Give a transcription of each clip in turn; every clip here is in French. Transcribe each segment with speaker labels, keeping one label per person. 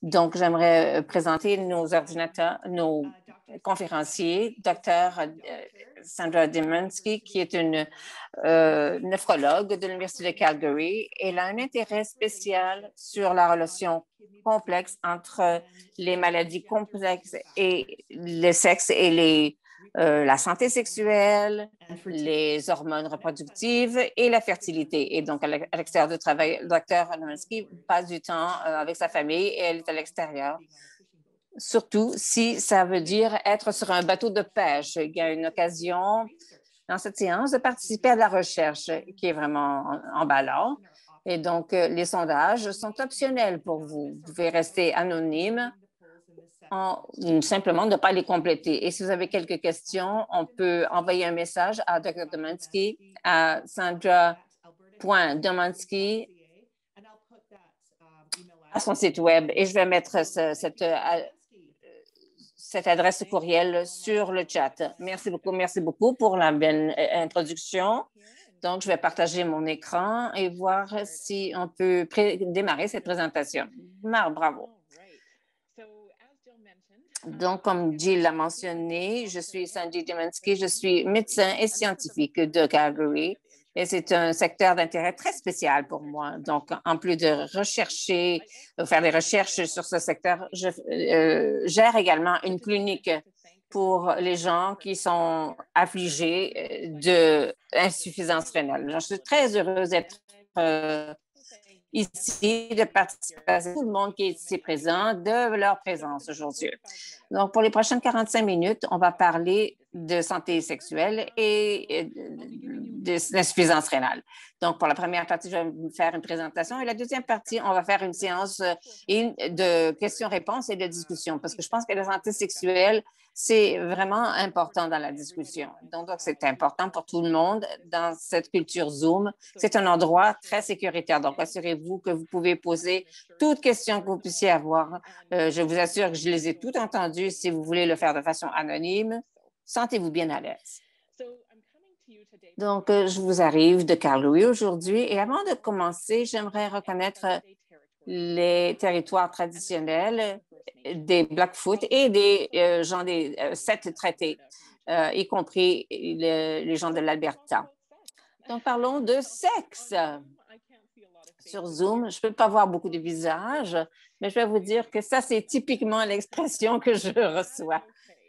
Speaker 1: Donc, j'aimerais présenter nos ordinateurs, nos conférenciers, Dr. Sandra Demansky, qui est une néphrologue de l'Université de Calgary. Elle a un intérêt spécial sur la relation complexe entre les maladies complexes et le sexe et la santé sexuelle, les hormones reproductives et la fertilité. Et donc, à l'extérieur du travail, le docteur Demansky passe du temps avec sa famille et elle est à l'extérieur. Surtout si ça veut dire être sur un bateau de pêche. Il y a une occasion dans cette séance de participer à la recherche qui est vraiment emballant. Et donc, les sondages sont optionnels pour vous. Vous pouvez rester anonyme simplement de ne pas les compléter. Et si vous avez quelques questions, on peut envoyer un message à Dr. Demansky à sandra.demansky à son site Web. Et je vais mettre cette adresse courriel sur le chat. Merci beaucoup pour la belle introduction. Donc, je vais partager mon écran et voir si on peut démarrer cette présentation. Bravo. Donc, comme Jill l'a mentionné, je suis Sandy Demansky, je suis médecin et scientifique de Calgary et c'est un secteur d'intérêt très spécial pour moi. Donc, en plus de faire des recherches sur ce secteur, je gère également une clinique pour les gens qui sont affligés d'insuffisance rénale. Je suis très heureuse d'être ici, de participer à tout le monde qui est ici présent, de leur présence aujourd'hui. Donc, pour les prochaines 45 minutes, on va parler de santé sexuelle et de l'insuffisance rénale. Donc, pour la première partie, je vais vous faire une présentation et la deuxième partie, on va faire une séance de questions-réponses et de discussion parce que je pense que la santé sexuelle, c'est vraiment important dans la discussion. Donc, c'est important pour tout le monde dans cette culture Zoom. C'est un endroit très sécuritaire. Donc, assurez-vous que vous pouvez poser toutes questions que vous puissiez avoir. Je vous assure que je les ai toutes entendues. Si vous voulez le faire de façon anonyme, sentez-vous bien à l'aise. Donc, je vous arrive de Calgary aujourd'hui. Et avant de commencer, j'aimerais reconnaître les territoires traditionnels des Blackfoot et des gens des 7 traités, y compris les gens de l'Alberta. Donc, parlons de sexe. Sur Zoom, je ne peux pas voir beaucoup de visages, mais je vais vous dire que ça, c'est typiquement l'expression que je reçois.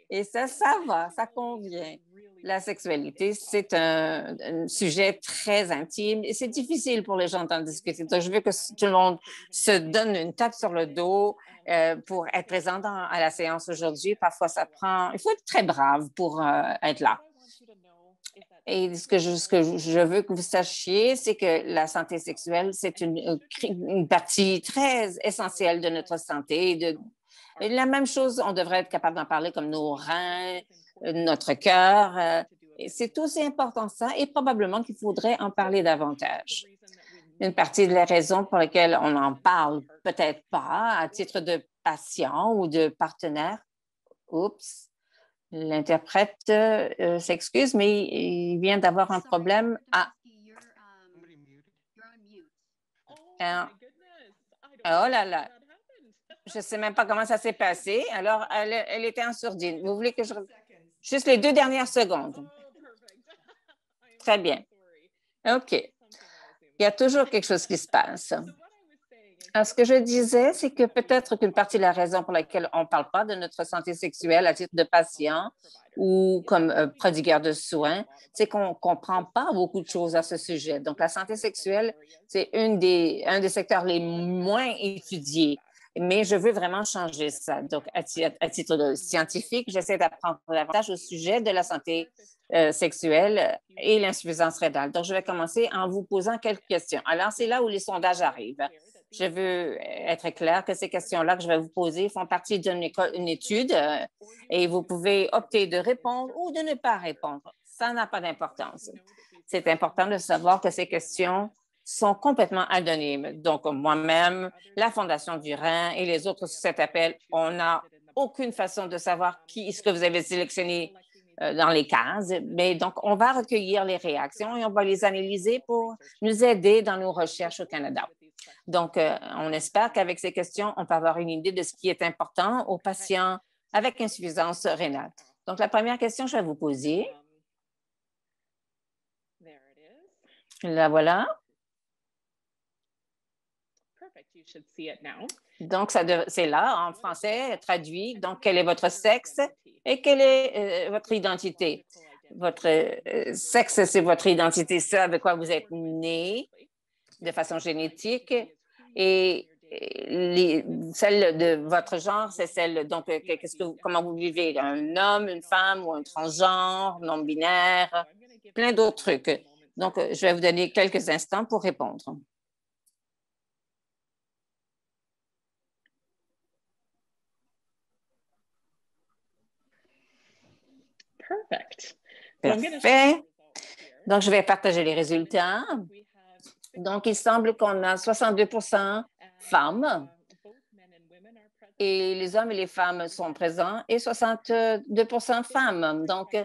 Speaker 1: Et ça va, ça convient. La sexualité, c'est un sujet très intime et c'est difficile pour les gens d'en discuter. Donc, je veux que tout le monde se donne une tape sur le dos pour être présent à la séance aujourd'hui. Parfois, il faut être très brave pour être là. Et ce que je veux que vous sachiez, c'est que la santé sexuelle, c'est une partie très essentielle de notre santé. Et la même chose, on devrait être capable d'en parler comme nos reins, notre cœur. C'est aussi important ça et probablement qu'il faudrait en parler davantage. Une partie de la raison pour laquelle on n'en parle peut-être pas à titre de patient ou de partenaire. Oups. L'interprète s'excuse, mais il vient d'avoir un problème. Oh là là. Je ne sais même pas comment ça s'est passé. Alors, elle était en sourdine. Vous voulez que je... Juste les 2 dernières secondes. Très bien. OK. Il y a toujours quelque chose qui se passe. Alors, ce que je disais, c'est que peut-être qu'une partie de la raison pour laquelle on ne parle pas de notre santé sexuelle à titre de patient ou comme prodigueur de soins, c'est qu'on ne comprend pas beaucoup de choses à ce sujet. Donc, la santé sexuelle, c'est un des secteurs les moins étudiés. Mais je veux vraiment changer ça. Donc, à titre de scientifique, j'essaie d'apprendre davantage au sujet de la santé sexuelle et l'insuffisance rénale. Donc, je vais commencer en vous posant quelques questions. Alors, c'est là où les sondages arrivent. Je veux être clair que ces questions-là que je vais vous poser font partie d'une étude et vous pouvez opter de répondre ou de ne pas répondre. Ça n'a pas d'importance. C'est important de savoir que ces questions sont complètement anonymes. Donc, moi-même, la Fondation du Rein et les autres sur cet appel, on n'a aucune façon de savoir qui est-ce que vous avez sélectionné dans les cases. Mais donc, on va recueillir les réactions et on va les analyser pour nous aider dans nos recherches au Canada. Donc, on espère qu'avec ces questions, on peut avoir une idée de ce qui est important aux patients avec insuffisance rénale. Donc, la première question que je vais vous poser, la voilà. Donc, c'est là, en français, traduit. Donc, quel est votre sexe et quelle est votre identité? Votre sexe, c'est votre identité, ça avec quoi vous êtes né de façon génétique. Et celle de votre genre, c'est celle, donc, comment vous vivez? Un homme, une femme ou un transgenre, non-binaire, plein d'autres trucs. Donc, je vais vous donner quelques instants pour répondre. Parfait. Donc, je vais partager les résultats. Donc, il semble qu'on a 62 femmes et les hommes et les femmes sont présents et 62 femmes. Donc,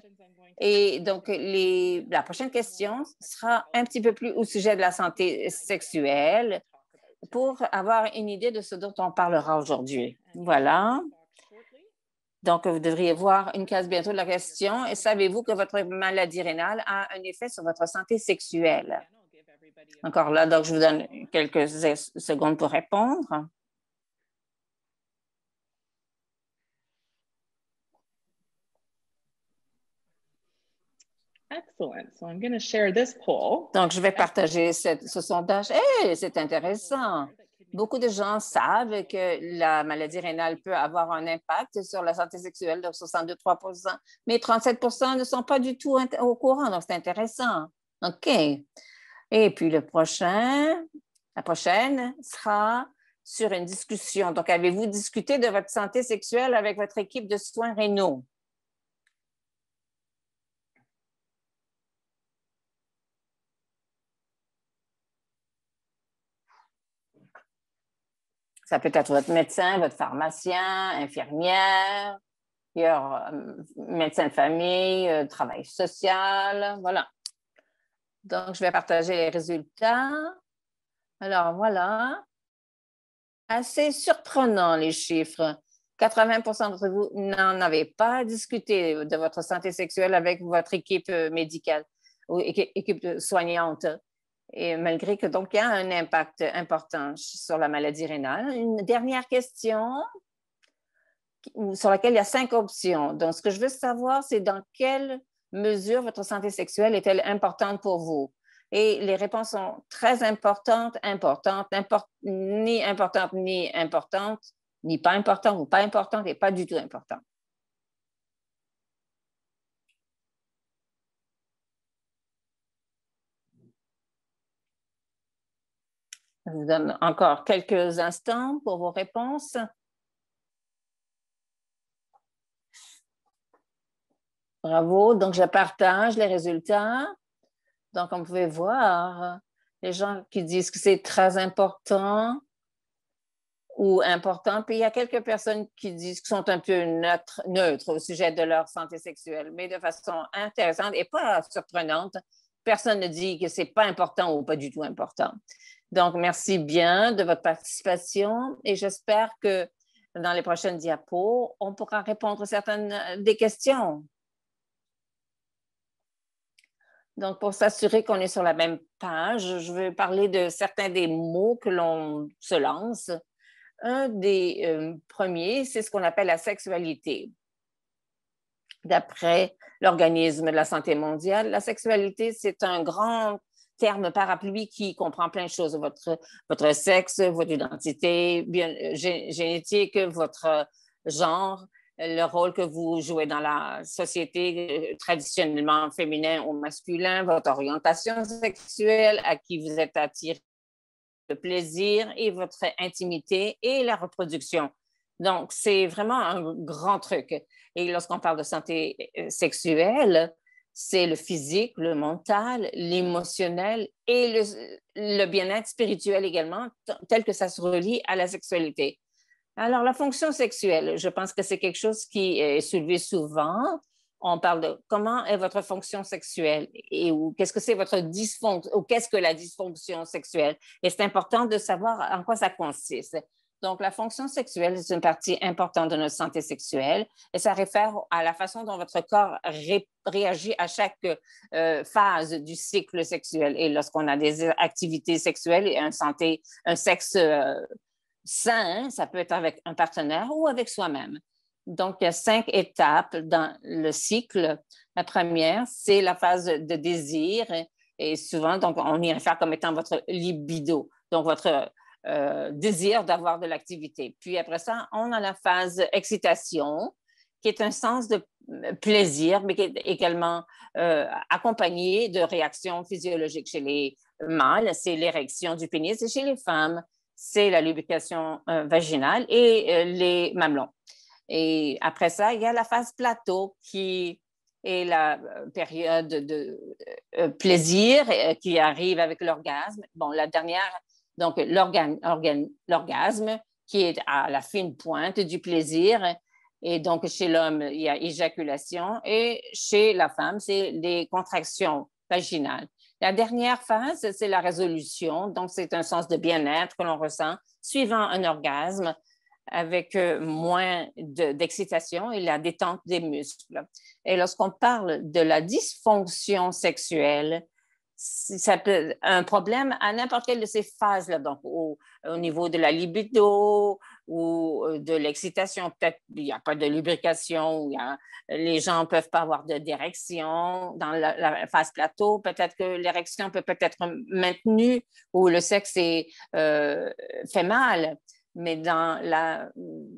Speaker 1: la prochaine question sera un petit peu plus au sujet de la santé sexuelle pour avoir une idée de ce dont on parlera aujourd'hui. Voilà. Donc, vous devriez voir une case bientôt de la question. Et savez-vous que votre maladie rénale a un effet sur votre santé sexuelle? Encore là, donc je vous donne quelques secondes pour répondre. Donc, je vais partager ce sondage. Hey, c'est intéressant. Beaucoup de gens savent que la maladie rénale peut avoir un impact sur la santé sexuelle, donc 63 mais 37 ne sont pas du tout au courant, donc c'est intéressant. OK. Et puis, la prochaine sera sur une discussion. Donc, avez-vous discuté de votre santé sexuelle avec votre équipe de soins rénaux? Ça peut être votre médecin, votre pharmacien, infirmière, médecin de famille, travail social, voilà. Donc, je vais partager les résultats. Alors, voilà. Assez surprenant, les chiffres. 80 d'entre vous n'en avez pas discuté de votre santé sexuelle avec votre équipe médicale ou équipe soignante. Et malgré que, donc, il y a un impact important sur la maladie rénale. Une dernière question sur laquelle il y a 5 options. Donc, ce que je veux savoir, c'est dans quelle mesure votre santé sexuelle est-elle importante pour vous? Et les réponses sont très importantes, ni importantes, ni importantes, ni pas importantes, ou pas importantes et pas du tout importantes. Je vous donne encore quelques instants pour vos réponses. Bravo. Donc, je partage les résultats. Donc, comme vous pouvez voir, les gens qui disent que c'est très important ou important, puis il y a quelques personnes qui disent qu'ils sont un peu neutres au sujet de leur santé sexuelle, mais de façon intéressante et pas surprenante. Personne ne dit que ce n'est pas important ou pas du tout important. Donc, merci bien de votre participation et j'espère que dans les prochaines diapos, on pourra répondre à certaines des questions. Donc, pour s'assurer qu'on est sur la même page, je vais parler de certains des mots que l'on se lance. Un des premiers, c'est ce qu'on appelle la sexualité. D'après l'Organisme de la santé mondiale, la sexualité, c'est un grand terme parapluie qui comprend plein de choses. Votre sexe, votre identité génétique, votre genre, le rôle que vous jouez dans la société traditionnellement féminin ou masculin, votre orientation sexuelle, à qui vous êtes attiré, le plaisir et votre intimité et la reproduction. Donc, c'est vraiment un grand truc. Et lorsqu'on parle de santé sexuelle, c'est le physique, le mental, l'émotionnel et le bien-être spirituel également, tel que ça se relie à la sexualité. Alors, la fonction sexuelle, je pense que c'est quelque chose qui est soulevé souvent on parle de comment est votre fonction sexuelle et qu'est-ce que c'est votre dysfonction ou qu'est-ce que la dysfonction sexuelle. Et c'est important de savoir en quoi ça consiste. Donc, la fonction sexuelle, c'est une partie importante de notre santé sexuelle et ça réfère à la façon dont votre corps réagit à chaque phase du cycle sexuel. Et lorsqu'on a des activités sexuelles et un sexe sain, ça peut être avec un partenaire ou avec soi-même. Donc, il y a 5 étapes dans le cycle. La première, c'est la phase de désir et souvent, donc, on y réfère comme étant votre libido, donc votre désir d'avoir de l'activité. Puis après ça, on a la phase excitation, qui est un sens de plaisir, mais qui est également accompagné de réactions physiologiques. Chez les mâles, c'est l'érection du pénis et chez les femmes, c'est la lubrication vaginale et les mamelons. Et après ça, il y a la phase plateau qui est la période de plaisir qui arrive avec l'orgasme. Bon, la dernière, donc l'orgasme qui est à la fine pointe du plaisir. Et donc, chez l'homme, il y a éjaculation et chez la femme, c'est les contractions vaginales. La dernière phase, c'est la résolution. Donc, c'est un sens de bien-être que l'on ressent suivant un orgasme avec moins d'excitation et la détente des muscles. Et lorsqu'on parle de la dysfonction sexuelle, ça peut être un problème à n'importe quelle de ces phases-là, donc au niveau de la libido ou de l'excitation. Peut-être il n'y a pas de lubrication, les gens ne peuvent pas avoir d'érection. Dans la phase plateau, peut-être que l'érection peut être maintenue ou le sexe fait mal. Mais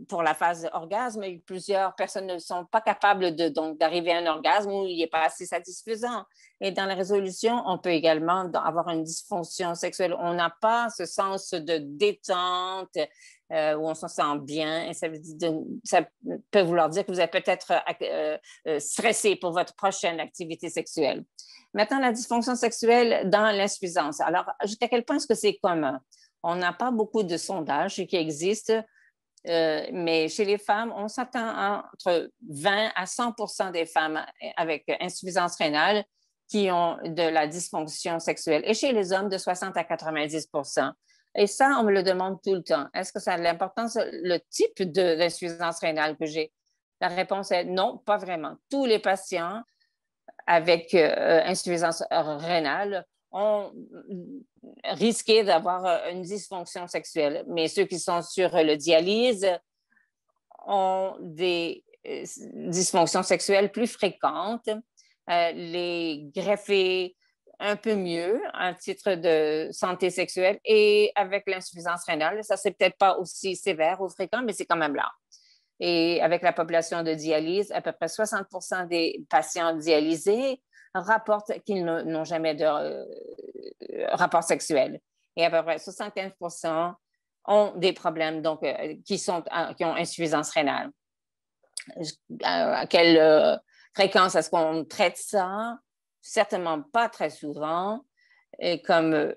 Speaker 1: pour la phase orgasme, plusieurs personnes ne sont pas capables d'arriver à un orgasme où il n'est pas assez satisfaisant. Et dans la résolution, on peut également avoir une dysfonction sexuelle. On n'a pas ce sens de détente où on se sent bien. Et ça peut vouloir dire que vous êtes peut-être stressé pour votre prochaine activité sexuelle. Maintenant, la dysfonction sexuelle dans l'insuffisance. Alors, jusqu'à quel point est-ce que c'est commun? On n'a pas beaucoup de sondages qui existent, mais chez les femmes, on s'attend entre 20 à 100 des femmes avec insuffisance rénale qui ont de la dysfonction sexuelle. Et chez les hommes, de 60 à 90 Et ça, on me le demande tout le temps. Est-ce que ça a de l'importance, le type d'insuffisance rénale que j'ai? La réponse est non, pas vraiment. Tous les patients avec insuffisance rénale ont risqué d'avoir une dysfonction sexuelle. Mais ceux qui sont sur le dialyse ont des dysfonctions sexuelles plus fréquentes. Les greffés un peu mieux à titre de santé sexuelle et avec l'insuffisance rénale, ça c'est peut-être pas aussi sévère ou fréquent, mais c'est quand même là. Et avec la population de dialyse, à peu près 60 des patients dialysés rapportent qu'ils n'ont jamais de rapport sexuel. Et à peu près 75 ont des problèmes donc, qui ont insuffisance rénale. À quelle fréquence est-ce qu'on traite ça? Certainement pas très souvent. Et comme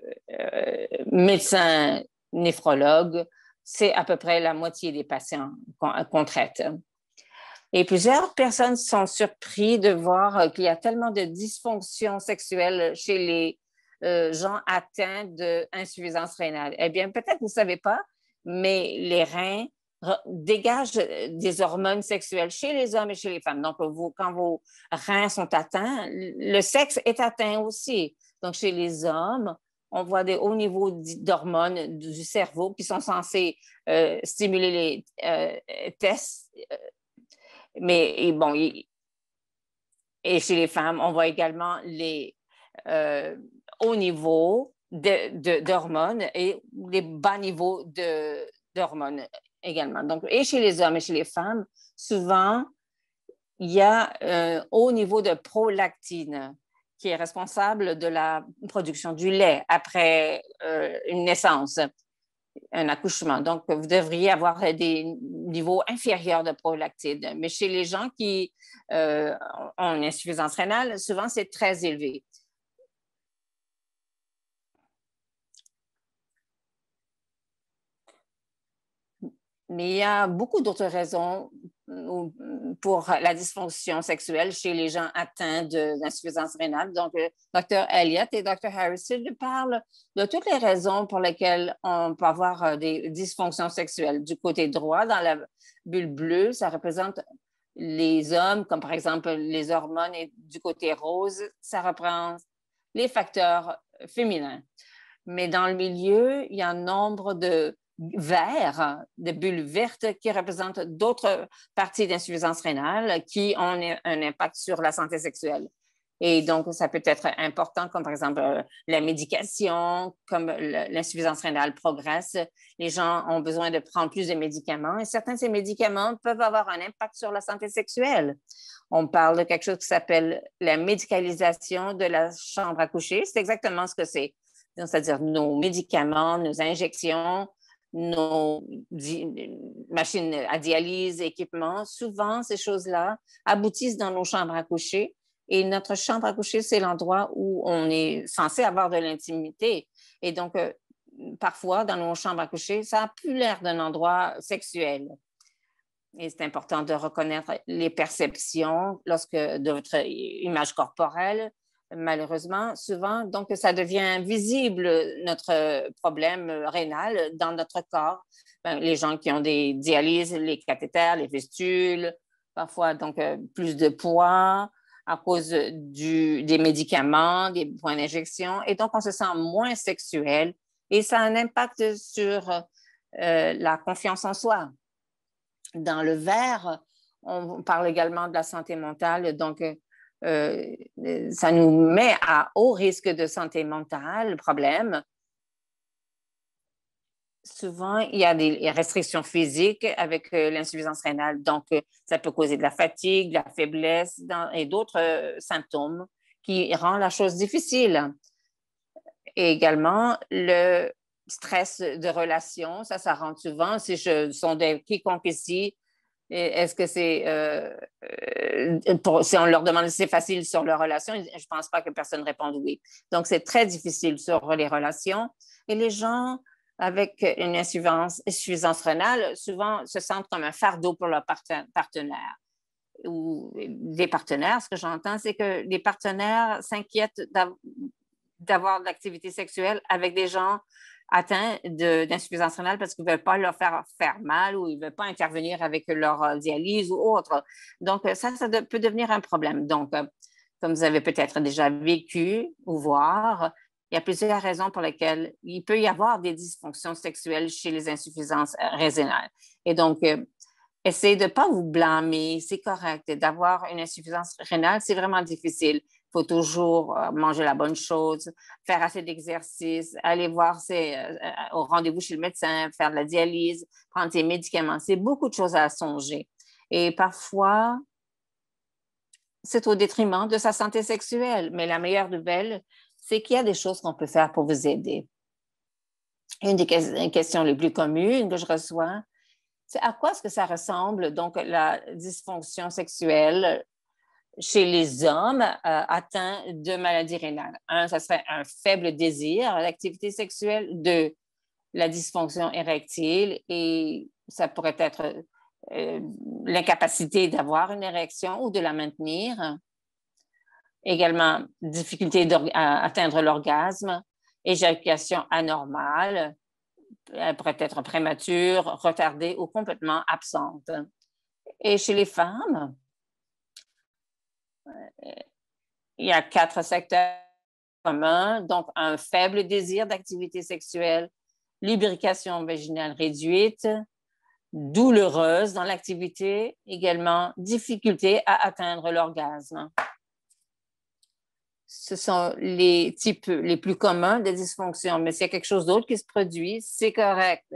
Speaker 1: médecin néphrologue, c'est à peu près la moitié des patients qu'on traite. Et plusieurs personnes sont surprises de voir qu'il y a tellement de dysfonction sexuelle chez les gens atteints d'insuffisance rénale. Eh bien, peut-être que vous ne savez pas, mais les reins dégagent des hormones sexuelles chez les hommes et chez les femmes. Donc, quand vos reins sont atteints, le sexe est atteint aussi. Donc, chez les hommes, on voit des hauts niveaux d'hormones du cerveau qui sont censés stimuler les tests. Mais bon, et chez les femmes, on voit également les hauts niveaux d'hormones et les bas niveaux d'hormones également. Donc, et chez les hommes et chez les femmes, souvent, il y a un haut niveau de prolactine qui est responsable de la production du lait après une naissance, un accouchement. Donc, vous devriez avoir des niveaux inférieurs de prolactine. Mais chez les gens qui ont une insuffisance rénale, souvent, c'est très élevé. Mais il y a beaucoup d'autres raisons pour la dysfonction sexuelle chez les gens atteints d'insuffisance rénale. Donc, Dr. Elliott et Dr. Harrison parlent de toutes les raisons pour lesquelles on peut avoir des dysfonctions sexuelles. Du côté droit, dans la bulle bleue, ça représente les hommes, comme par exemple les hormones, et du côté rose, ça reprend les facteurs féminins. Mais dans le milieu, il y a un nombre de verts, de bulles vertes qui représentent d'autres parties d'insuffisance rénale qui ont un impact sur la santé sexuelle. Et donc, ça peut être important, comme par exemple la médication, comme l'insuffisance rénale progresse. Les gens ont besoin de prendre plus de médicaments et certains de ces médicaments peuvent avoir un impact sur la santé sexuelle. On parle de quelque chose qui s'appelle la médicalisation de la chambre à coucher. C'est exactement ce que c'est. C'est-à-dire nos médicaments, nos injections, nos machines à dialyse, équipements, souvent, ces choses-là aboutissent dans nos chambres à coucher. Et notre chambre à coucher, c'est l'endroit où on est censé avoir de l'intimité. Et donc, parfois, dans nos chambres à coucher, ça n'a plus l'air d'un endroit sexuel. Et c'est important de reconnaître les perceptions lorsque de votre image corporelle. Malheureusement, souvent, donc, ça devient visible, notre problème rénal dans notre corps. Les gens qui ont des dialyses, les cathéters, les fistules, parfois, donc, plus de poids à cause des médicaments, des points d'injection. Et donc, on se sent moins sexuel et ça a un impact sur la confiance en soi. Dans le vert, on parle également de la santé mentale. Donc, ça nous met à haut risque de santé mentale, problème. Souvent, il y a des restrictions physiques avec l'insuffisance rénale. Donc, ça peut causer de la fatigue, de la faiblesse et d'autres symptômes qui rendent la chose difficile. Et également, le stress de relation, ça rentre souvent. Si je sondais quiconque ici, est-ce que c'est, si on leur demande si c'est facile sur leur relation, je ne pense pas que personne réponde oui. Donc, c'est très difficile sur les relations. Et les gens avec une insuffisance rénale, souvent se sentent comme un fardeau pour leur partenaire. Ou des partenaires, ce que j'entends, c'est que les partenaires s'inquiètent d'avoir de l'activité sexuelle avec des gens atteints d'insuffisance rénale parce qu'ils ne veulent pas leur faire mal ou ils ne veulent pas intervenir avec leur dialyse ou autre. Donc, ça peut devenir un problème. Donc, comme vous avez peut-être déjà vécu ou voir, il y a plusieurs raisons pour lesquelles il peut y avoir des dysfonctions sexuelles chez les insuffisances rénales. Et donc, essayez de ne pas vous blâmer, c'est correct. D'avoir une insuffisance rénale, c'est vraiment difficile. Il faut toujours manger la bonne chose, faire assez d'exercice, aller voir au rendez-vous chez le médecin, faire de la dialyse, prendre ses médicaments. C'est beaucoup de choses à songer. Et parfois, c'est au détriment de sa santé sexuelle. Mais la meilleure nouvelle, c'est qu'il y a des choses qu'on peut faire pour vous aider. Une des questions les plus communes que je reçois, c'est à quoi est-ce que ça ressemble, donc, la dysfonction sexuelle chez les hommes atteints de maladies rénales? Un, ça serait un faible désir d'activité sexuelle. Deux, la dysfonction érectile et ça pourrait être l'incapacité d'avoir une érection ou de la maintenir. Également, difficulté à atteindre l'orgasme, éjaculation anormale, elle pourrait être prémature, retardée ou complètement absente. Et chez les femmes, il y a 4 secteurs communs, donc un faible désir d'activité sexuelle, lubrication vaginale réduite, douloureuse dans l'activité, également difficulté à atteindre l'orgasme. Ce sont les types les plus communs de dysfonction, mais s'il y a quelque chose d'autre qui se produit, c'est correct.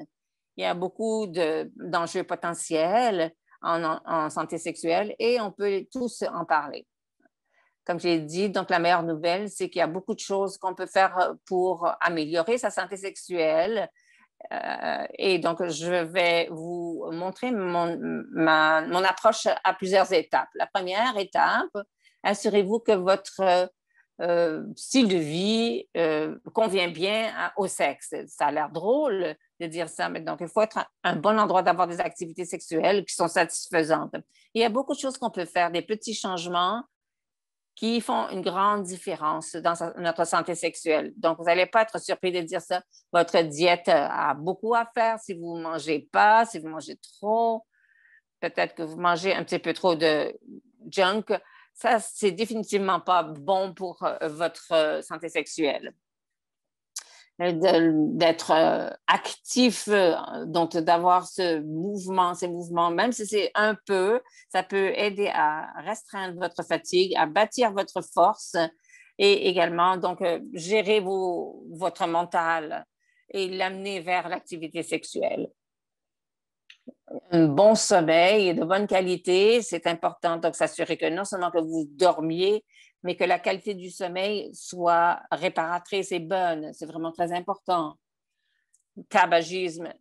Speaker 1: Il y a beaucoup d'enjeux potentiels en santé sexuelle et on peut tous en parler. Comme j'ai dit, donc la meilleure nouvelle, c'est qu'il y a beaucoup de choses qu'on peut faire pour améliorer sa santé sexuelle. Et donc, je vais vous montrer mon approche à plusieurs étapes. La première étape, assurez-vous que votre style de vie convient bien au sexe. Ça a l'air drôle de dire ça, mais donc il faut être un bon endroit d'avoir des activités sexuelles qui sont satisfaisantes. Il y a beaucoup de choses qu'on peut faire, des petits changements qui font une grande différence dans notre santé sexuelle. Donc, vous n'allez pas être surpris de dire ça. Votre diète a beaucoup à faire si vous ne mangez pas, si vous mangez trop. Peut-être que vous mangez un petit peu trop de junk. Ça, c'est définitivement pas bon pour votre santé sexuelle. D'être actif, donc d'avoir ces mouvements, même si c'est un peu, ça peut aider à restreindre votre fatigue, à bâtir votre force et également donc gérer votre mental et l'amener vers l'activité sexuelle. Un bon sommeil et de bonne qualité, c'est important. Donc, s'assurer que non seulement que vous dormiez, mais que la qualité du sommeil soit réparatrice et bonne. C'est vraiment très important. Tabagisme,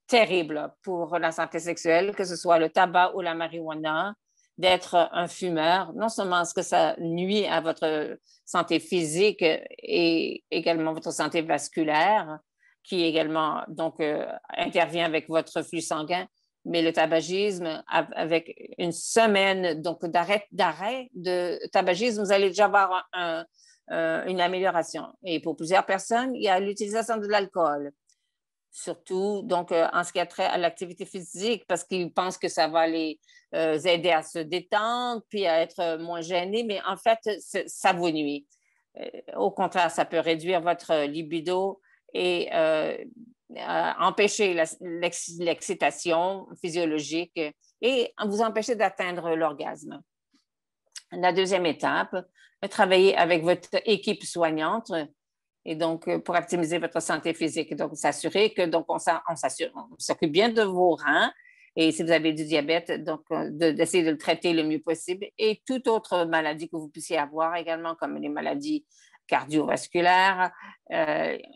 Speaker 1: terrible pour la santé sexuelle, que ce soit le tabac ou la marijuana, d'être un fumeur. Non seulement est-ce que ça nuit à votre santé physique et également votre santé vasculaire, qui également donc intervient avec votre flux sanguin, mais le tabagisme, avec une semaine donc d'arrêt de tabagisme, vous allez déjà avoir une amélioration. Et pour plusieurs personnes, il y a l'utilisation de l'alcool, surtout donc en ce qui a trait à l'activité physique, parce qu'ils pensent que ça va les aider à se détendre, puis à être moins gênés, mais en fait, ça vous nuit. Au contraire, ça peut réduire votre libido et empêcher l'excitation physiologique et vous empêcher d'atteindre l'orgasme. La deuxième étape, travailler avec votre équipe soignante et donc pour optimiser votre santé physique. Donc, s'assurer que donc on s'occupe bien de vos reins et si vous avez du diabète, donc d'essayer de le traiter le mieux possible et toute autre maladie que vous puissiez avoir également, comme les maladies cardiovasculaires.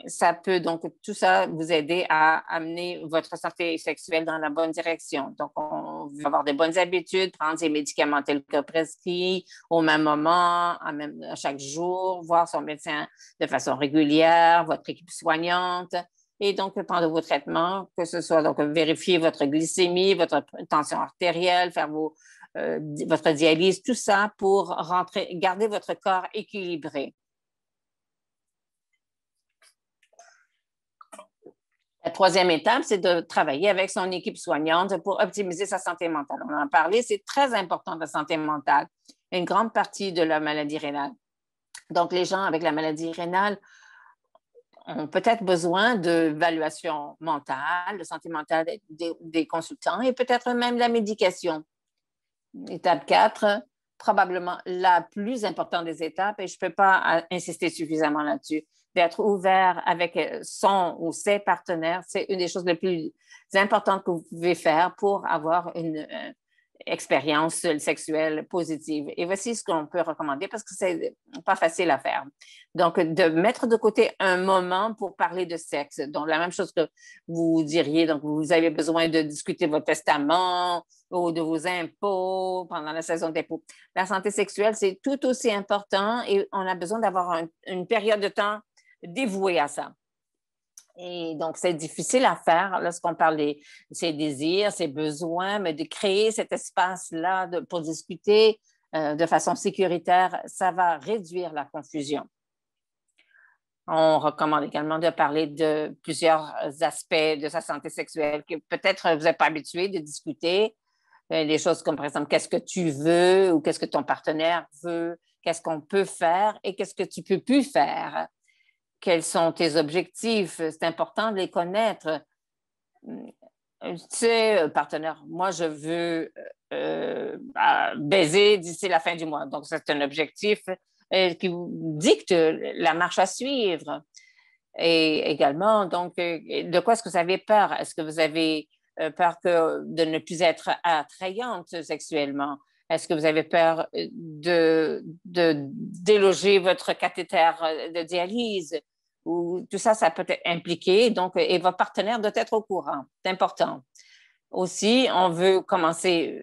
Speaker 1: Ça peut donc tout ça vous aider à amener votre santé sexuelle dans la bonne direction. Donc, on veut avoir de bonnes habitudes, prendre ses médicaments tels que prescrits au même moment, à chaque jour, voir son médecin de façon régulière, votre équipe soignante. Et donc, prendre vos traitements, que ce soit donc vérifier votre glycémie, votre tension artérielle, faire votre dialyse, tout ça pour garder votre corps équilibré. La troisième étape, c'est de travailler avec son équipe soignante pour optimiser sa santé mentale. On en a parlé, c'est très important la santé mentale, une grande partie de la maladie rénale. Donc, les gens avec la maladie rénale ont peut-être besoin d'évaluation mentale, de santé mentale des consultants et peut-être même de la médication. Étape 4, probablement la plus importante des étapes, et je ne peux pas insister suffisamment là-dessus, d'être ouvert avec son ou ses partenaires, c'est une des choses les plus importantes que vous pouvez faire pour avoir une expérience sexuelle positive. Et voici ce qu'on peut recommander parce que c'est pas facile à faire. Donc, de mettre de côté un moment pour parler de sexe. Donc, la même chose que vous diriez, donc vous avez besoin de discuter votre testament ou de vos impôts pendant la saison d'impôts. La santé sexuelle, c'est tout aussi important et on a besoin d'avoir une période de temps dévouée à ça. Et donc, c'est difficile à faire lorsqu'on parle de ses désirs, ses besoins, mais de créer cet espace-là pour discuter de façon sécuritaire, ça va réduire la confusion. On recommande également de parler de plusieurs aspects de sa santé sexuelle que peut-être vous n'êtes pas habitué de discuter. Des choses comme, par exemple, qu'est-ce que tu veux ou qu'est-ce que ton partenaire veut, qu'est-ce qu'on peut faire et qu'est-ce que tu ne peux plus faire. Quels sont tes objectifs? C'est important de les connaître. Tu sais, partenaire, moi, je veux baiser d'ici la fin du mois. Donc, c'est un objectif qui vous dicte la marche à suivre. Et également, donc, de quoi est-ce que vous avez peur? Est-ce que vous avez peur de ne plus être attrayante sexuellement? Est-ce que vous avez peur de déloger votre cathéter de dialyse? Ou tout ça, ça peut être impliqué. Donc, et votre partenaire doit être au courant. C'est important. Aussi, on veut commencer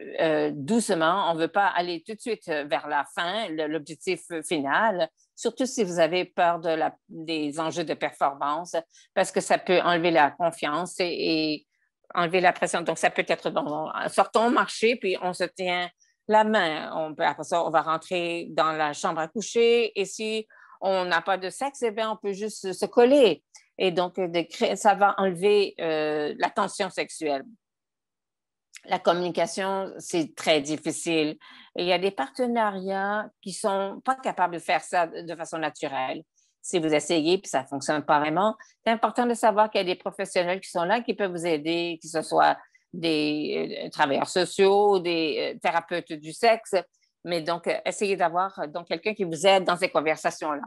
Speaker 1: doucement. On ne veut pas aller tout de suite vers la fin, l'objectif final. surtout si vous avez peur des enjeux de performance, parce que ça peut enlever la confiance et enlever la pression. Donc, ça peut être, bon, sortons au marché, puis on se tient la main. Après ça, on va rentrer dans la chambre à coucher et si on n'a pas de sexe, eh bien, on peut juste se coller. Et donc, ça va enlever la tension sexuelle. La communication, c'est très difficile. Et il y a des partenariats qui ne sont pas capables de faire ça de façon naturelle. Si vous essayez puis ça ne fonctionne pas vraiment, c'est important de savoir qu'il y a des professionnels qui sont là, qui peuvent vous aider, que ce soit des travailleurs sociaux, des thérapeutes du sexe. Mais donc, essayez d'avoir quelqu'un qui vous aide dans ces conversations-là.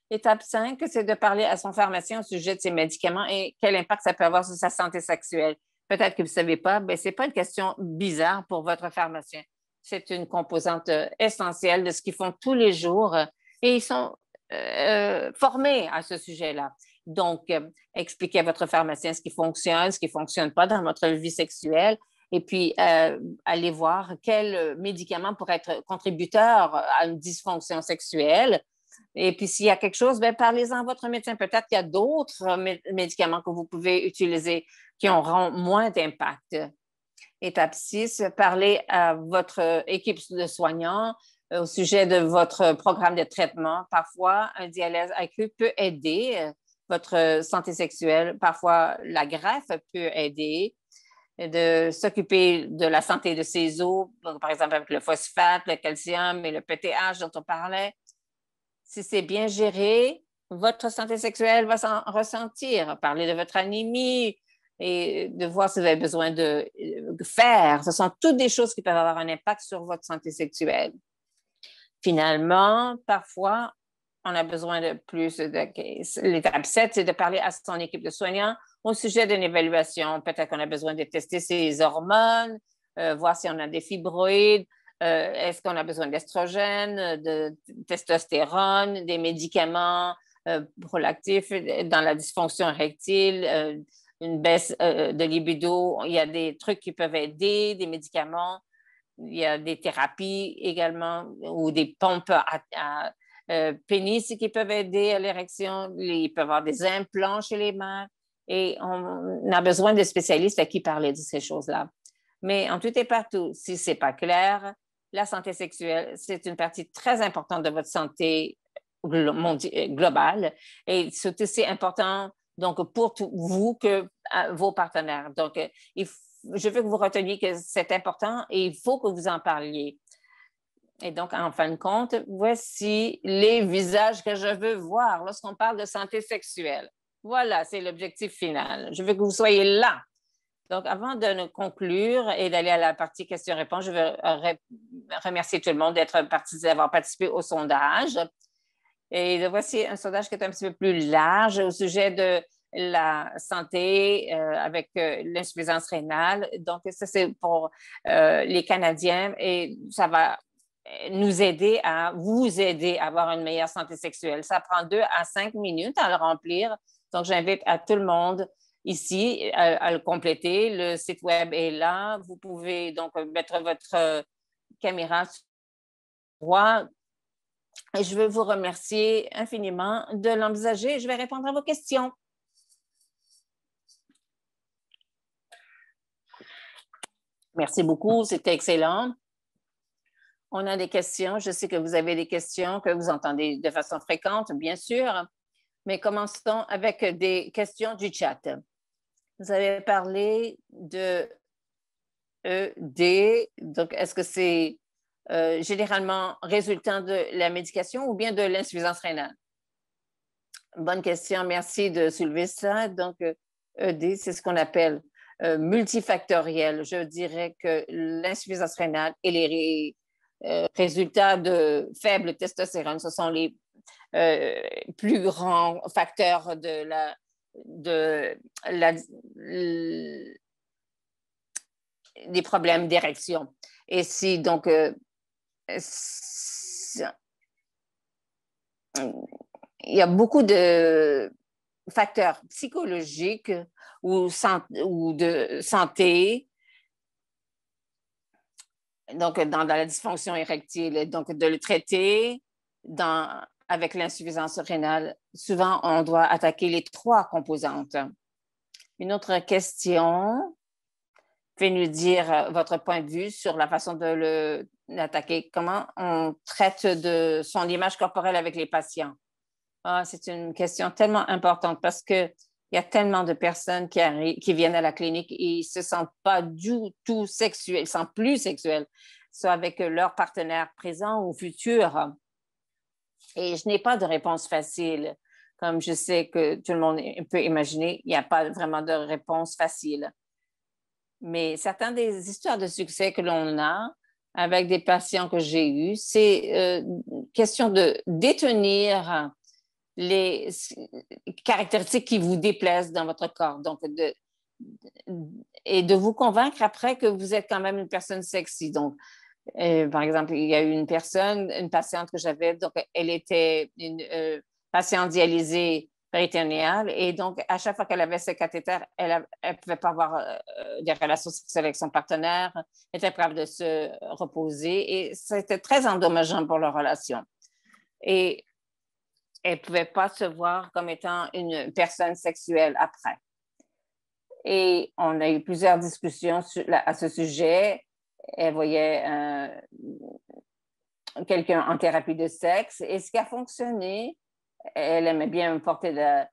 Speaker 1: Étape 5, c'est de parler à son pharmacien au sujet de ses médicaments et quel impact ça peut avoir sur sa santé sexuelle. Peut-être que vous ne savez pas, mais ce n'est pas une question bizarre pour votre pharmacien. C'est une composante essentielle de ce qu'ils font tous les jours et ils sont formés à ce sujet-là. Donc, expliquez à votre pharmacien ce qui ne fonctionne pas dans votre vie sexuelle et puis allez voir quel médicament pourrait être contributeur à une dysfonction sexuelle. Et puis, s'il y a quelque chose, bien, parlez-en à votre médecin. Peut-être qu'il y a d'autres médicaments que vous pouvez utiliser qui auront moins d'impact. Étape 6, parlez à votre équipe de soignants au sujet de votre programme de traitement. Parfois, un dialyse accru peut aider votre santé sexuelle. Parfois, la greffe peut aider de s'occuper de la santé de ses os, par exemple avec le phosphate, le calcium et le PTH dont on parlait. Si c'est bien géré, votre santé sexuelle va s'en ressentir. Parler de votre anémie et de voir si vous avez besoin de fer. Ce sont toutes des choses qui peuvent avoir un impact sur votre santé sexuelle. Finalement, parfois, on a besoin de plus. L'étape 7, c'est de parler à son équipe de soignants au sujet d'une évaluation. Peut-être qu'on a besoin de tester ses hormones, voir si on a des fibroïdes. Est-ce qu'on a besoin d'estrogène, de testostérone, des médicaments prolactifs dans la dysfonction érectile, une baisse de libido? Il y a des trucs qui peuvent aider, des médicaments. Il y a des thérapies également ou des pompes à pénis qui peuvent aider à l'érection. Il peut y avoir des implants chez les mères et on a besoin de spécialistes à qui parler de ces choses-là. Mais en tout et partout, si ce n'est pas clair, la santé sexuelle, c'est une partie très importante de votre santé globale et c'est aussi important donc, pour vous que vos partenaires. Donc, je veux que vous reteniez que c'est important et il faut que vous en parliez. Et donc, en fin de compte, voici les visages que je veux voir lorsqu'on parle de santé sexuelle. Voilà, c'est l'objectif final. Je veux que vous soyez là. Donc, avant de conclure et d'aller à la partie questions-réponses, je veux remercier tout le monde d'avoir participé au sondage. Et voici un sondage qui est un petit peu plus large au sujet de la santé avec l'insuffisance rénale. Donc, ça, c'est pour les Canadiens et ça va vous aider à avoir une meilleure santé sexuelle. Ça prend 2 à 5 minutes à le remplir. Donc, j'invite à tout le monde ici à le compléter. Le site web est là. Vous pouvez donc mettre votre caméra sur droit. Et je veux vous remercier infiniment de l'envisager. Je vais répondre à vos questions. Merci beaucoup, c'était excellent. On a des questions. Je sais que vous avez des questions que vous entendez de façon fréquente, bien sûr, mais commençons avec des questions du chat. Vous avez parlé de ED, donc est-ce que c'est généralement résultant de la médication ou bien de l'insuffisance rénale? Bonne question, merci de soulever ça. Donc, ED, c'est ce qu'on appelle multifactoriel. Je dirais que l'insuffisance rénale et les résultats de faible testostérone, ce sont les plus grands facteurs des problèmes d'érection. Et si donc il y a beaucoup de facteurs psychologiques ou de santé, donc dans la dysfonction érectile, donc de le traiter avec l'insuffisance rénale, souvent, on doit attaquer les 3 composantes. Une autre question, pouvez nous dire votre point de vue sur la façon de l'attaquer? Comment on traite de son image corporelle avec les patients? Ah, c'est une question tellement importante parce qu'il y a tellement de personnes qui viennent à la clinique et ils ne se sentent pas du tout sexuels, ils ne se sentent plus sexuels, soit avec leur partenaire présent ou futur. Et je n'ai pas de réponse facile. Comme je sais que tout le monde peut imaginer, il n'y a pas vraiment de réponse facile. Mais certaines des histoires de succès que l'on a avec des patients que j'ai eus, c'est question de détenir les caractéristiques qui vous déplaisent dans votre corps. Donc, et de vous convaincre après que vous êtes quand même une personne sexy. Donc, par exemple, il y a eu une patiente que j'avais, donc elle était une patiente dialysée péritonéale et donc à chaque fois qu'elle avait ce cathéter, elle ne pouvait pas avoir des relations sexuelles avec son partenaire, elle était capable de se reposer et c'était très endommageant pour leur relation. Et elle ne pouvait pas se voir comme étant une personne sexuelle après. Et on a eu plusieurs discussions à ce sujet. Elle voyait quelqu'un en thérapie de sexe et ce qui a fonctionné, elle aimait bien porter de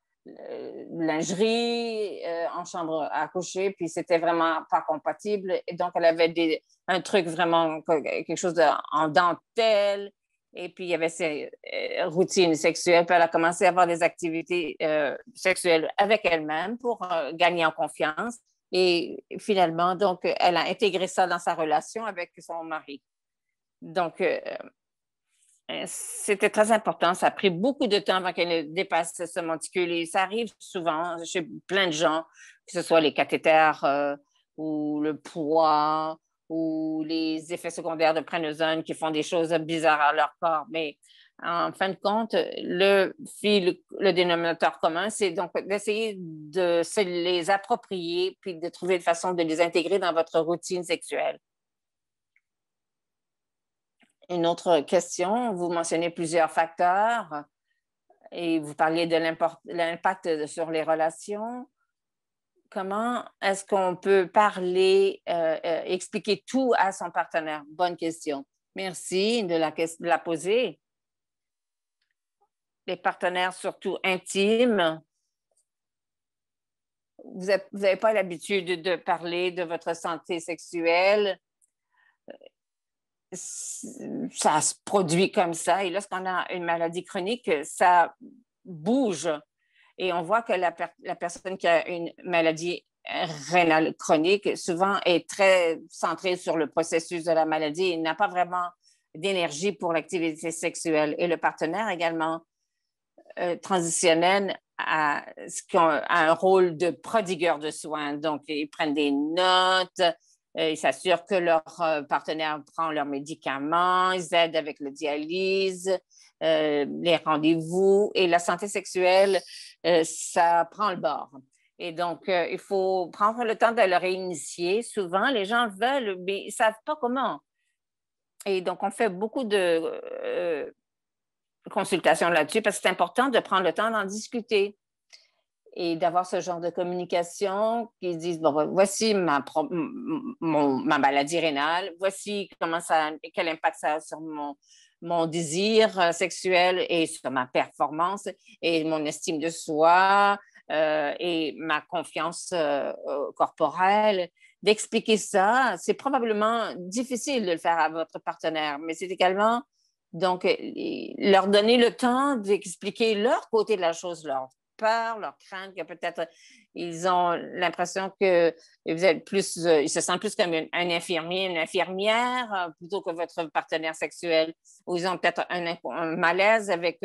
Speaker 1: lingerie en chambre à coucher, puis c'était vraiment pas compatible. Et donc, elle avait un truc vraiment, quelque chose en dentelle. Et puis, il y avait ses routines sexuelles. Puis, elle a commencé à avoir des activités sexuelles avec elle-même pour gagner en confiance. Et finalement, donc, elle a intégré ça dans sa relation avec son mari. Donc, c'était très important. Ça a pris beaucoup de temps avant qu'elle dépasse ce monticule. Et ça arrive souvent chez plein de gens, que ce soit les cathéters ou le poids ou les effets secondaires de prénosone qui font des choses bizarres à leur corps. Mais en fin de compte, le dénominateur commun, c'est donc d'essayer de se les approprier puis de trouver une façon de les intégrer dans votre routine sexuelle. Une autre question, vous mentionnez plusieurs facteurs et vous parliez de l'impact sur les relations. Comment est-ce qu'on peut parler, expliquer tout à son partenaire? Bonne question. Merci de la poser. Les partenaires, surtout intimes, vous n'avez pas l'habitude de parler de votre santé sexuelle. Ça se produit comme ça. Et lorsqu'on a une maladie chronique, ça bouge. Et on voit que la personne qui a une maladie rénale chronique, souvent est très centrée sur le processus de la maladie et n'a pas vraiment d'énergie pour l'activité sexuelle. Et le partenaire également transitionnel a un rôle de prodigueur de soins. Donc, ils prennent des notes, ils s'assurent que leur partenaire prend leurs médicaments, ils aident avec la dialyse, les rendez-vous et la santé sexuelle, ça prend le bord. Et donc, il faut prendre le temps de le réinitier. Souvent, les gens veulent, mais ils ne savent pas comment. Et donc, on fait beaucoup de consultations là-dessus parce que c'est important de prendre le temps d'en discuter et d'avoir ce genre de communication qui disent, bon, voici ma maladie rénale, voici quel impact ça a sur mon désir sexuel et sur ma performance et mon estime de soi et ma confiance corporelle. D'expliquer ça, c'est probablement difficile de le faire à votre partenaire, mais c'est également donc leur donner le temps d'expliquer leur côté de la chose, leur peur, leur crainte, que peut-être ils ont l'impression que vous êtes plus, ils se sentent plus comme un infirmier, une infirmière plutôt que votre partenaire sexuel, ou ils ont peut-être un malaise avec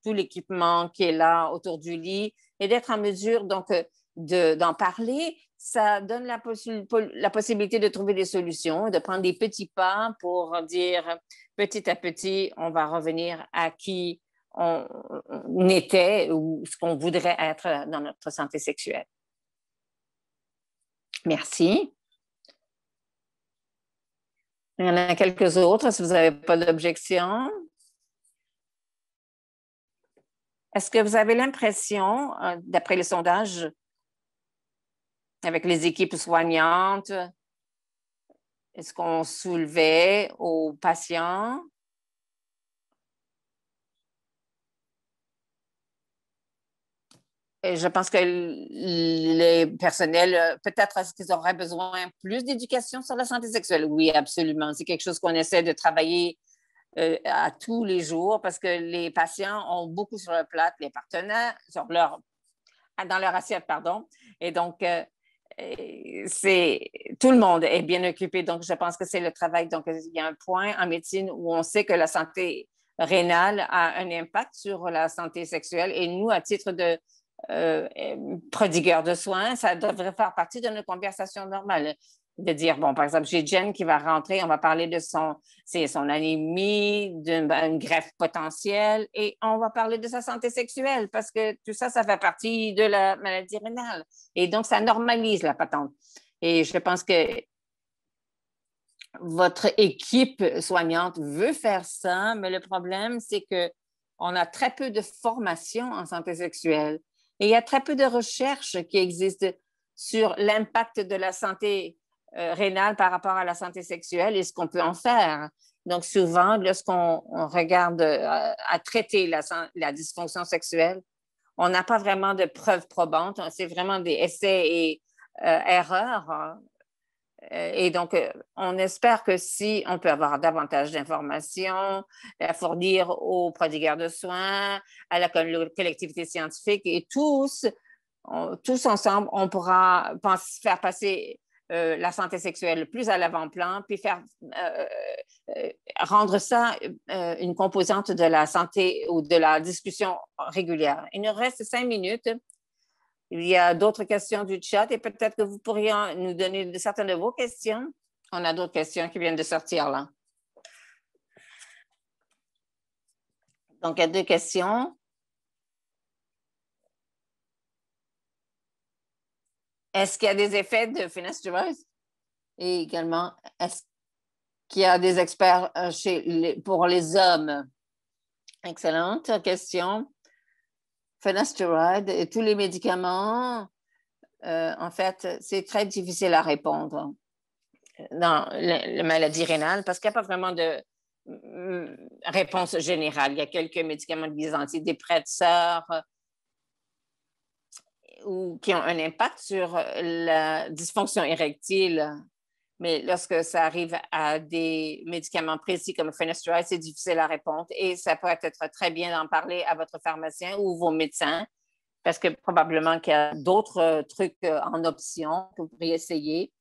Speaker 1: tout l'équipement qui est là autour du lit, et d'être en mesure donc d'en parler, ça donne la possibilité de trouver des solutions, de prendre des petits pas pour dire petit à petit, on va revenir à qui on était ou ce qu'on voudrait être dans notre santé sexuelle. Merci. Il y en a quelques autres, si vous n'avez pas d'objection. Est-ce que vous avez l'impression, d'après les sondages, avec les équipes soignantes, est-ce qu'on soulevait aux patients? Et je pense que les personnels, peut-être est-ce qu'ils auraient besoin plus d'éducation sur la santé sexuelle? Oui, absolument. C'est quelque chose qu'on essaie de travailler à tous les jours parce que les patients ont beaucoup sur leur plate, les partenaires, dans leur assiette, pardon. Et donc, tout le monde est bien occupé. Donc, je pense que c'est le travail. Donc, il y a un point en médecine où on sait que la santé rénale a un impact sur la santé sexuelle. Et nous, à titre de prodigueur de soins, ça devrait faire partie de notre conversation normale. De dire, bon, par exemple, j'ai Jen qui va rentrer, on va parler de son anémie, d'une greffe potentielle et on va parler de sa santé sexuelle parce que tout ça, ça fait partie de la maladie rénale. Et donc, ça normalise la patente. Et je pense que votre équipe soignante veut faire ça, mais le problème, c'est qu'on a très peu de formation en santé sexuelle et il y a très peu de recherches qui existent sur l'impact de la santé rénale par rapport à la santé sexuelle et ce qu'on peut en faire. Donc, souvent, lorsqu'on regarde à traiter la dysfonction sexuelle, on n'a pas vraiment de preuves probantes. C'est vraiment des essais et erreurs. Et donc, on espère que si on peut avoir davantage d'informations à fournir aux prodigueurs de soins, à la collectivité scientifique et tous ensemble, on pourra faire passer la santé sexuelle plus à l'avant-plan, puis rendre ça une composante de la santé ou de la discussion régulière. Il nous reste 5 minutes. Il y a d'autres questions du chat et peut-être que vous pourriez nous donner certaines de vos questions. On a d'autres questions qui viennent de sortir là. Donc, il y a 2 questions. Est-ce qu'il y a des effets de finasteride? Et également, est-ce qu'il y a des experts pour les hommes? Excellente question. Finasteride et tous les médicaments, en fait, c'est très difficile à répondre dans la maladie rénale parce qu'il n'y a pas vraiment de réponse générale. Il y a quelques médicaments des antidépresseurs qui ont un impact sur la dysfonction érectile. Mais lorsque ça arrive à des médicaments précis comme le finasteride, c'est difficile à répondre et ça pourrait être très bien d'en parler à votre pharmacien ou vos médecins parce que probablement qu'il y a d'autres trucs en option que vous pourriez essayer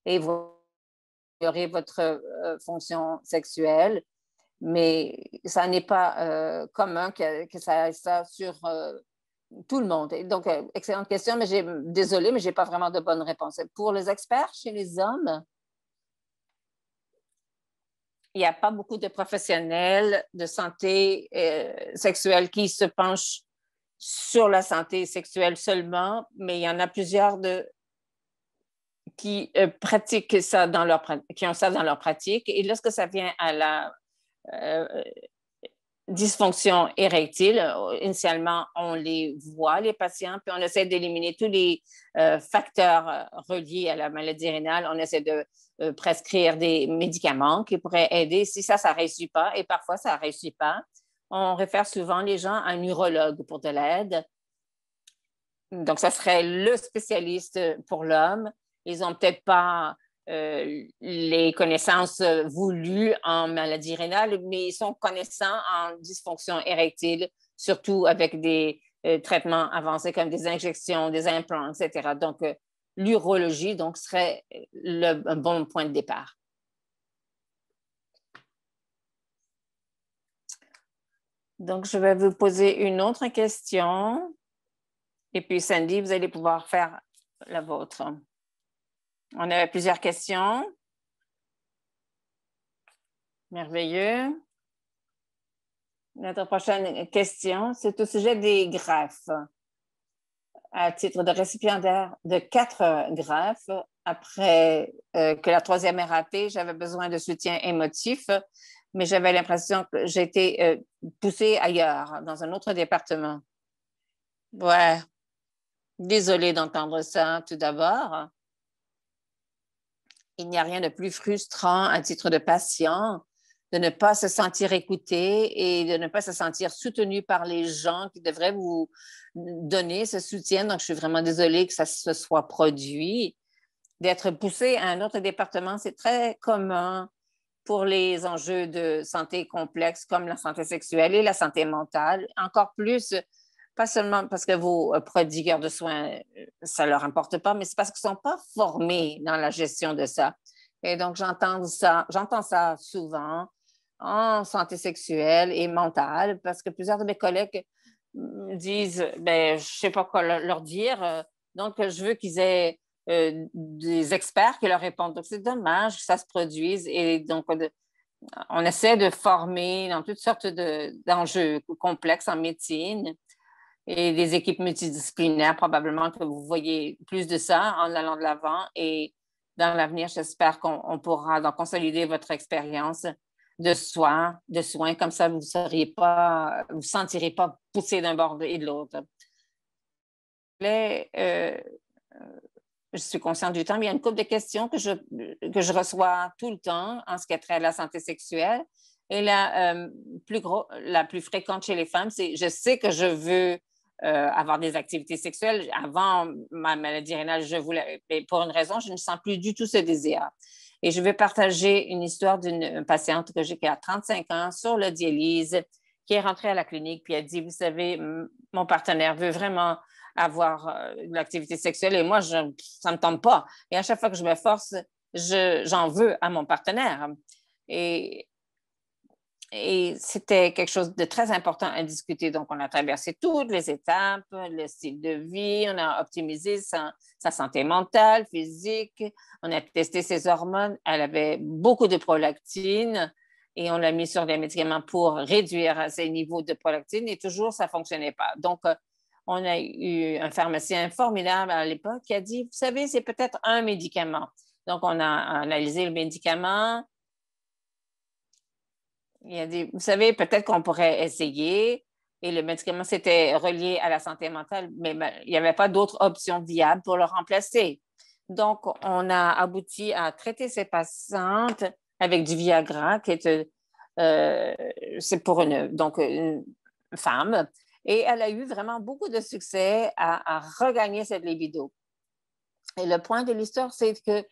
Speaker 1: et vous aurez votre fonction sexuelle. Mais ça n'est pas commun que ça ait ça sur tout le monde. Et donc, excellente question, mais désolée, mais je n'ai pas vraiment de bonne réponse. Pour les experts chez les hommes, il n'y a pas beaucoup de professionnels de santé sexuelle qui se penchent sur la santé sexuelle seulement, mais il y en a plusieurs qui pratiquent ça qui ont ça dans leur pratique. Et lorsque ça vient à la dysfonction érectile, initialement, on les voit, les patients, puis on essaie d'éliminer tous les facteurs reliés à la maladie rénale. On essaie de prescrire des médicaments qui pourraient aider. Si ça ne réussit pas, et parfois ça ne réussit pas, on réfère souvent les gens à un urologue pour de l'aide. Donc, ça serait le spécialiste pour l'homme. Ils n'ont peut-être pas les connaissances voulues en maladie rénale, mais ils sont connaissants en dysfonction érectile, surtout avec des traitements avancés comme des injections, des implants, etc. Donc, l'urologie serait un bon point de départ. Donc, je vais vous poser une autre question. Et puis, Sandy, vous allez pouvoir faire la vôtre. On avait plusieurs questions. Merveilleux. Notre prochaine question, c'est au sujet des greffes. À titre de récipiendaire de 4 greffes, après que la 3e est ratée, j'avais besoin de soutien émotif, mais j'avais l'impression que j'ai été poussée ailleurs, dans un autre département. Ouais, désolée d'entendre ça tout d'abord. Il n'y a rien de plus frustrant à titre de patient de ne pas se sentir écouté et de ne pas se sentir soutenu par les gens qui devraient vous donner ce soutien. Donc, je suis vraiment désolée que ça se soit produit. D'être poussé à un autre département, c'est très commun pour les enjeux de santé complexes comme la santé sexuelle et la santé mentale. Encore plus, pas seulement parce que vos prodigueurs de soins, ça ne leur importe pas, mais c'est parce qu'ils ne sont pas formés dans la gestion de ça. Et donc, j'entends ça souvent en santé sexuelle et mentale parce que plusieurs de mes collègues disent, ben, je ne sais pas quoi leur dire, donc je veux qu'ils aient des experts qui leur répondent. Donc, c'est dommage que ça se produise. Et donc, on essaie de former dans toutes sortes d'enjeux complexes en médecine et des équipes multidisciplinaires. Probablement que vous voyez plus de ça en allant de l'avant. Et dans l'avenir, j'espère qu'on pourra donc consolider votre expérience de soins. Comme ça, vous ne vous sentirez pas poussé d'un bord et de l'autre. Je suis consciente du temps, mais il y a une couple de questions que je reçois tout le temps en ce qui a trait à la santé sexuelle. Et la plus fréquente chez les femmes, c'est je sais que je veux avoir des activités sexuelles. Avant ma maladie rénale, je voulais, mais pour une raison, je ne sens plus du tout ce désir. Et je vais partager une histoire d'une patiente que j'ai qui a 35 ans sur la dialyse, qui est rentrée à la clinique, puis elle dit, vous savez, mon partenaire veut vraiment avoir de l'activité sexuelle et moi, ça ne me tente pas. Et à chaque fois que je me force, j'en veux à mon partenaire. Et, et c'était quelque chose de très important à discuter. Donc, on a traversé toutes les étapes, le style de vie, on a optimisé sa santé mentale, physique, on a testé ses hormones. Elle avait beaucoup de prolactine et on l'a mis sur des médicaments pour réduire ses niveaux de prolactine et toujours, ça ne fonctionnait pas. Donc, on a eu un pharmacien formidable à l'époque qui a dit, vous savez, c'est peut-être un médicament. Donc, on a analysé le médicament. Il a dit, vous savez, peut-être qu'on pourrait essayer. Et le médicament s'était relié à la santé mentale, mais il n'y avait pas d'autres options viables pour le remplacer. Donc, on a abouti à traiter ces patientes avec du Viagra, qui est c'est pour une femme. Et elle a eu vraiment beaucoup de succès à regagner cette libido. Et le point de l'histoire, c'est que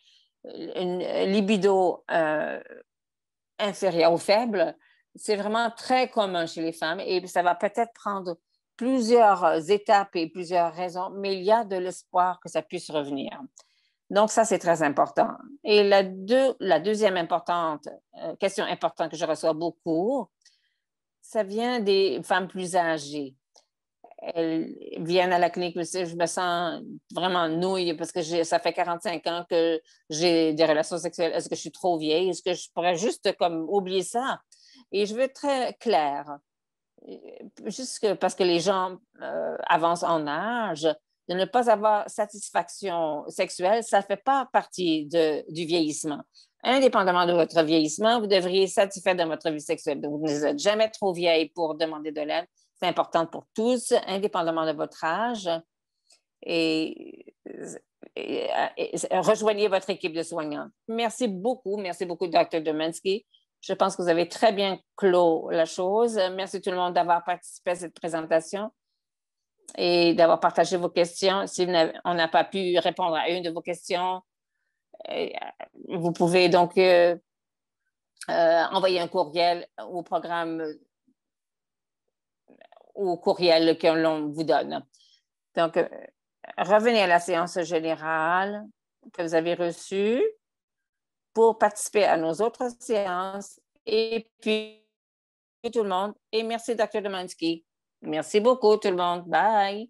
Speaker 1: une libido inférieure ou faible, c'est vraiment très commun chez les femmes et ça va peut-être prendre plusieurs étapes et plusieurs raisons, mais il y a de l'espoir que ça puisse revenir. Donc, ça, c'est très important. Et la deuxième question importante que je reçois beaucoup, ça vient des femmes plus âgées. Elles viennent à la clinique aussi, je me sens vraiment nouille parce que ça fait 45 ans que j'ai des relations sexuelles. Est-ce que je suis trop vieille? Est-ce que je pourrais juste comme oublier ça? Et je veux être très claire, juste parce que les gens avancent en âge, de ne pas avoir satisfaction sexuelle, ça ne fait pas partie du vieillissement. Indépendamment de votre vieillissement, vous devriez être satisfait de votre vie sexuelle. Donc, vous n'êtes jamais trop vieille pour demander de l'aide. C'est important pour tous, indépendamment de votre âge. Et, rejoignez votre équipe de soignants. Merci beaucoup, Dr. Domansky. Je pense que vous avez très bien clos la chose. Merci tout le monde d'avoir participé à cette présentation et d'avoir partagé vos questions. Si on n'a pas pu répondre à une de vos questions, vous pouvez donc envoyer un courriel au programme ou au courriel que l'on vous donne. Donc, revenez à la séance générale que vous avez reçue pour participer à nos autres séances. Et puis, tout le monde. Et merci, Dr. Domansky. Merci beaucoup, tout le monde. Bye.